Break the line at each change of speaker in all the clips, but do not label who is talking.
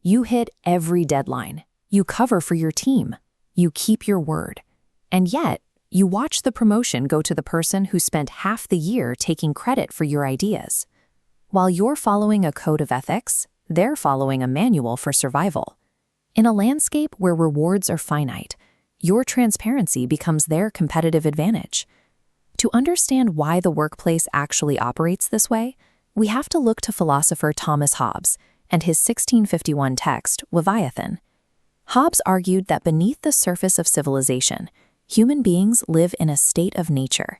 You hit every deadline. You cover for your team. You keep your word. And yet, you watch the promotion go to the person who spent half the year taking credit for your ideas. While you're following a code of ethics, they're following a manual for survival. In a landscape where rewards are finite, your transparency becomes their competitive advantage. To understand why the workplace actually operates this way, we have to look to philosopher Thomas Hobbes and his 1651 text, Leviathan. Hobbes argued that beneath the surface of civilization, human beings live in a state of nature.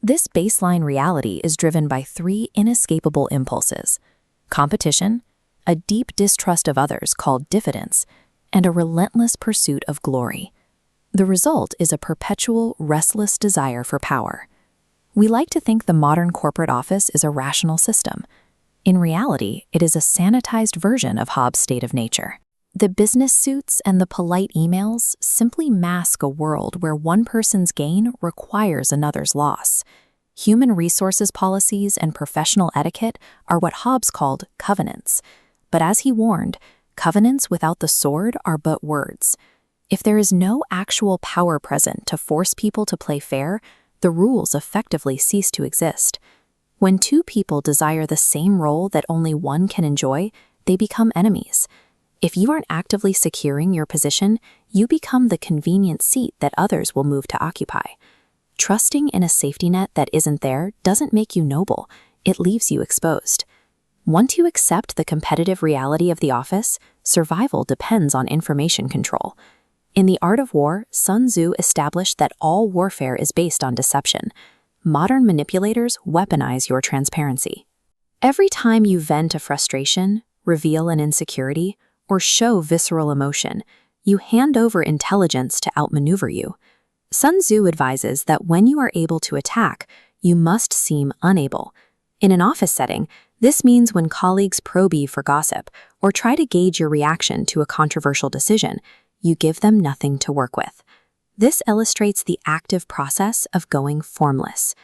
This baseline reality is driven by three inescapable impulses: competition, a deep distrust of others called diffidence, and a relentless pursuit of glory. The result is a perpetual, restless desire for power. We like to think the modern corporate office is a rational system. In reality, it is a sanitized version of Hobbes' state of nature. The business suits and the polite emails simply mask a world where one person's gain requires another's loss. Human resources policies and professional etiquette are what Hobbes called covenants. But as he warned, covenants without the sword are but words. If there is no actual power present to force people to play fair, the rules effectively cease to exist. When two people desire the same role that only one can enjoy, they become enemies. If you aren't actively securing your position, you become the convenient seat that others will move to occupy. Trusting in a safety net that isn't there doesn't make you noble, it leaves you exposed. Once you accept the competitive reality of the office, survival depends on information control. In The Art of War, Sun Tzu established that all warfare is based on deception. Modern manipulators weaponize your transparency. Every time you vent a frustration, reveal an insecurity, or show visceral emotion, you hand over intelligence to outmaneuver you. Sun Tzu advises that when you are able to attack, you must seem unable. In an office setting, this means when colleagues probe you for gossip or try to gauge your reaction to a controversial decision, you give them nothing to work with. This illustrates the active process of going formless.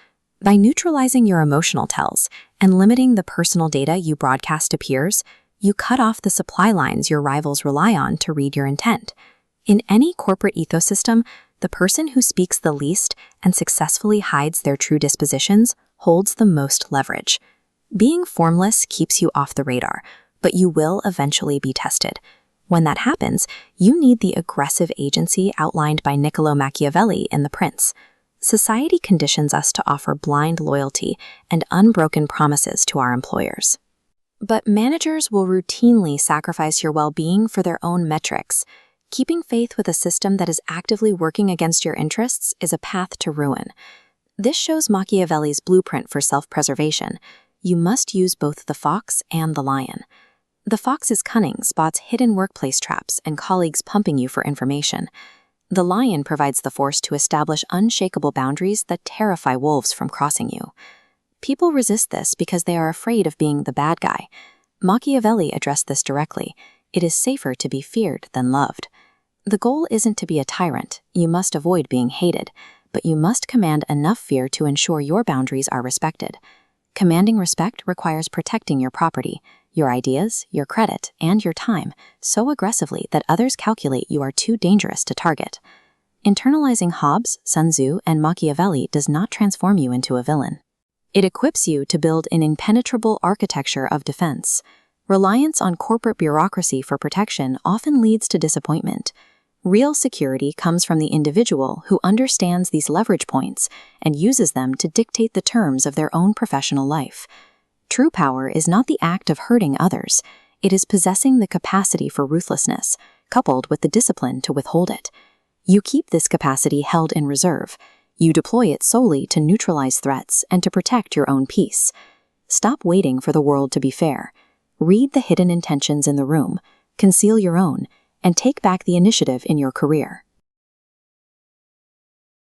By neutralizing your emotional tells and limiting the personal data you broadcast to peers, you cut off the supply lines your rivals rely on to read your intent. In any corporate ecosystem, the person who speaks the least and successfully hides their true dispositions holds the most leverage. Being formless keeps you off the radar, but you will eventually be tested. When that happens, you need the aggressive agency outlined by Niccolo Machiavelli in The Prince. Society conditions us to offer blind loyalty and unbroken promises to our employers. But managers will routinely sacrifice your well-being for their own metrics. Keeping faith with a system that is actively working against your interests is a path to ruin. This shows Machiavelli's blueprint for self-preservation. You must use both the fox and the lion. The fox's cunning spots hidden workplace traps and colleagues pumping you for information. The lion provides the force to establish unshakable boundaries that terrify wolves from crossing you. People resist this because they are afraid of being the bad guy. Machiavelli addressed this directly. It is safer to be feared than loved. The goal isn't to be a tyrant. You must avoid being hated, but you must command enough fear to ensure your boundaries are respected. Commanding respect requires protecting your property, your ideas, your credit, and your time so aggressively that others calculate you are too dangerous to target. Internalizing Hobbes, Sun Tzu, and Machiavelli does not transform you into a villain. It equips you to build an impenetrable architecture of defense. Reliance on corporate bureaucracy for protection often leads to disappointment. Real security comes from the individual who understands these leverage points and uses them to dictate the terms of their own professional life. True power is not the act of hurting others. It is possessing the capacity for ruthlessness, coupled with the discipline to withhold it. You keep this capacity held in reserve. You deploy it solely to neutralize threats and to protect your own peace. Stop waiting for the world to be fair. Read the hidden intentions in the room, conceal your own, and take back the initiative in your career.